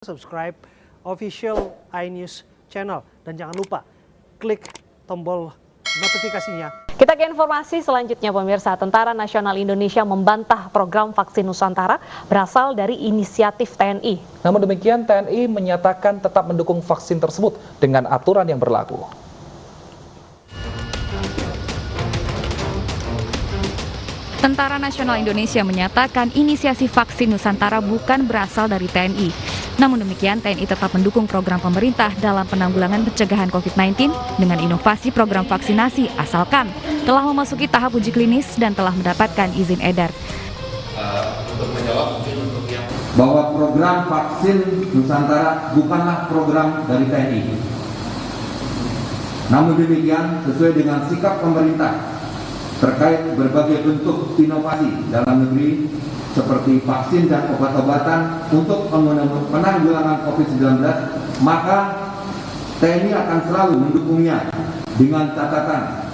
subscribe official iNews channel. Dan jangan lupa klik tombol notifikasinya. Kita ke informasi selanjutnya pemirsa. Tentara Nasional Indonesia membantah program vaksin Nusantara berasal dari inisiatif TNI. Namun demikian TNI menyatakan tetap mendukung vaksin tersebut dengan aturan yang berlaku. Tentara Nasional Indonesia menyatakan inisiasi vaksin Nusantara bukan berasal dari TNI. Namun demikian, TNI tetap mendukung program pemerintah dalam penanggulangan pencegahan COVID-19 dengan inovasi program vaksinasi asalkan telah memasuki tahap uji klinis dan telah mendapatkan izin edar. Untuk menjawab mungkin untuk yang bahwa program vaksin Nusantara bukanlah program dari TNI. Namun demikian, sesuai dengan sikap pemerintah terkait berbagai bentuk inovasi dalam negeri seperti vaksin dan obat-obatan untuk penanggulangan COVID-19, maka TNI akan selalu mendukungnya dengan catatan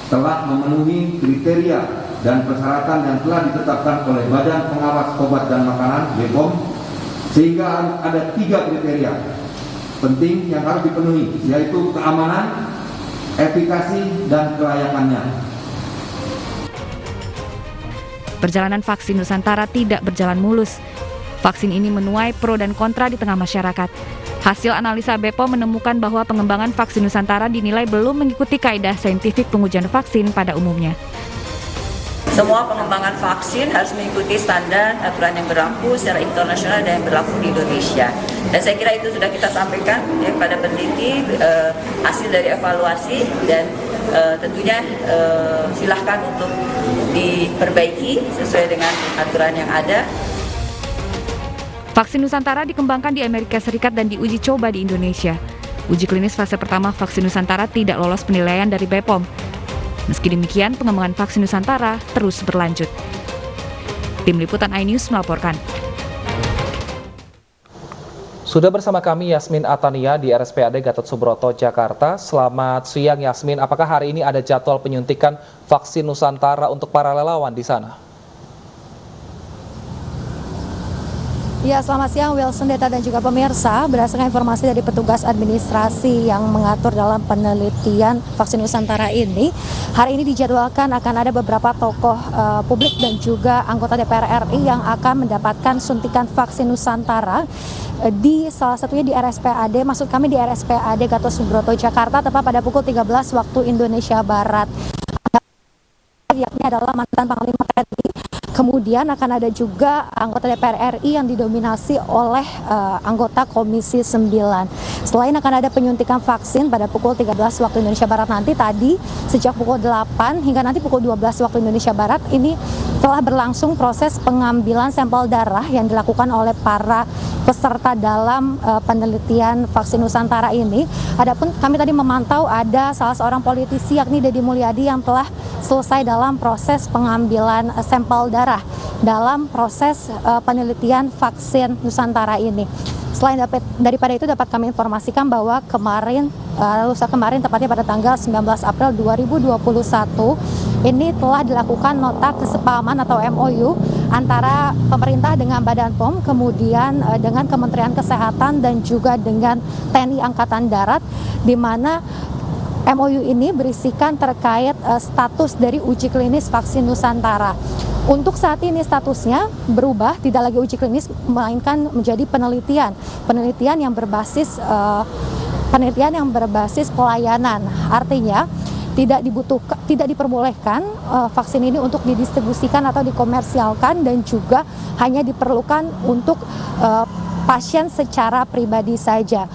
telah memenuhi kriteria dan persyaratan yang telah ditetapkan oleh Badan Pengawas Obat dan Makanan (BPOM), sehingga ada 3 kriteria penting yang harus dipenuhi, yaitu keamanan, efikasi, dan kelayakannya. Perjalanan vaksin Nusantara tidak berjalan mulus. Vaksin ini menuai pro dan kontra di tengah masyarakat. Hasil analisa BPOM menemukan bahwa pengembangan vaksin Nusantara dinilai belum mengikuti kaidah saintifik pengujian vaksin pada umumnya. Semua pengembangan vaksin harus mengikuti standar aturan yang berlaku secara internasional dan yang berlaku di Indonesia. Dan saya kira itu sudah kita sampaikan ya, kepada peneliti hasil dari evaluasi dan tentunya silahkan untuk diperbaiki sesuai dengan aturan yang ada. Vaksin Nusantara dikembangkan di Amerika Serikat dan diuji coba di Indonesia. Uji klinis fase pertama vaksin Nusantara tidak lolos penilaian dari BPOM. Meski demikian, pengembangan vaksin Nusantara terus berlanjut. Tim Liputan iNews melaporkan. Sudah bersama kami Yasmin Atania di RSPAD Gatot Subroto, Jakarta. Selamat siang Yasmin, apakah hari ini ada jadwal penyuntikan vaksin Nusantara untuk para relawan di sana? Ya, selamat siang Wilson, Deta dan juga pemirsa. Berdasarkan informasi dari petugas administrasi yang mengatur dalam penelitian vaksin Nusantara ini, hari ini dijadwalkan akan ada beberapa tokoh publik dan juga anggota DPR RI yang akan mendapatkan suntikan vaksin Nusantara di salah satunya di RSPAD, maksud kami di RSPAD Gatot Subroto, Jakarta, tepat pada pukul 13 waktu Indonesia Barat. Yakni adalah mantan Panglima TNI. Kemudian akan ada juga anggota DPR RI yang didominasi oleh anggota Komisi 9. Selain akan ada penyuntikan vaksin pada pukul 13 waktu Indonesia Barat nanti, tadi sejak pukul 8 hingga nanti pukul 12 waktu Indonesia Barat, ini telah berlangsung proses pengambilan sampel darah yang dilakukan oleh para peserta dalam penelitian vaksin Nusantara ini. Adapun kami tadi memantau ada salah seorang politisi yakni Deddy Mulyadi yang telah selesai dalam proses pengambilan sampel darah dalam proses penelitian vaksin Nusantara ini. Selain daripada itu dapat kami informasikan bahwa lusa kemarin tepatnya pada tanggal 19 April 2021 ini telah dilakukan nota kesepahaman atau MOU antara pemerintah dengan Badan POM, kemudian dengan Kementerian Kesehatan dan juga dengan TNI Angkatan Darat, di mana MOU ini berisikan terkait status dari uji klinis vaksin Nusantara. Untuk saat ini statusnya berubah, tidak lagi uji klinis, melainkan menjadi penelitian yang berbasis pelayanan. Artinya tidak diperbolehkan vaksin ini untuk didistribusikan atau dikomersialkan, dan juga hanya diperlukan untuk pasien secara pribadi saja.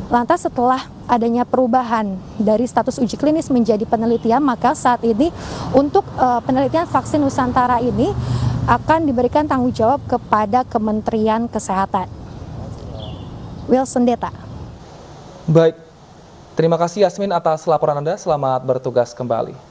Lantas setelah adanya perubahan dari status uji klinis menjadi penelitian, maka saat ini untuk penelitian vaksin Nusantara ini akan diberikan tanggung jawab kepada Kementerian Kesehatan. Wilson, Deta. Baik, terima kasih Yasmin atas laporan Anda, selamat bertugas kembali.